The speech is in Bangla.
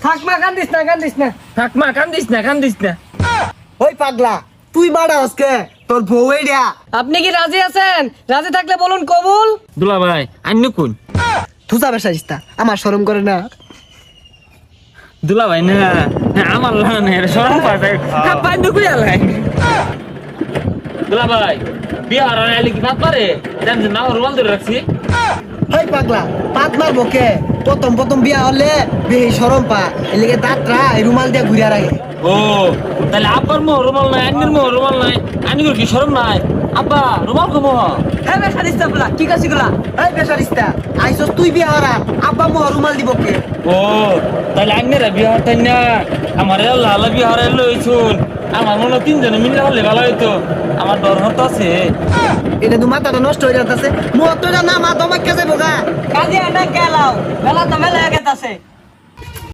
থাক মা কান্দিস না কান্দিস না। থাক মা কান্দিস না কান্দিস না। ওই পাগলা তুই বাড়া আজকে তোর বউ এইডা। আপনি কি রাজি আছেন? রাজি থাকলে বলুন কবুল। দুলা ভাই আইন কোন? থুসা বেসাইস্তা আমার শরম করে না। দুলা ভাই না আমার লান এর শরম পায় পাই নুকুই আলাই। দুলা ভাই বিহার আইলে কি বাত পারে? জান না রুমাল ধরে রাখছি। ওই পাগলা পাত মারবো কে? প্রথম বিয়া হলে বেশি শরম পা এলিগে দাঁতরা এই রুমাল দিয়ে ঘুরিয়া রাখে। ও তাহলে আব্বার মোহ রুমাল নাই, আইনের মোহ রুমাল নাই, আইনের কি শরম নাই? আব্বা রুমাল কমো। হ্যাঁ বেসারিস্তা বলা কি কাছি গুলা? এই বেসারিস্তা আইসস তুই বিয়া হরা আব্বা মোহ রুমাল দিব কে? ও তাহলে আইনের বিহার তাই না আমার লালা বিহার লইছুন। আমার মনে তিনজনে মিলে হলে ভালো হইতো। আমার ডর হতো আছে। এটা তো মাথাটা নষ্ট হয়ে যাচ্ছে। মোহ তো না মা তোমাকে যাবো গা। কাজে না গেলাও বেলা তো মেলা গেতাছে।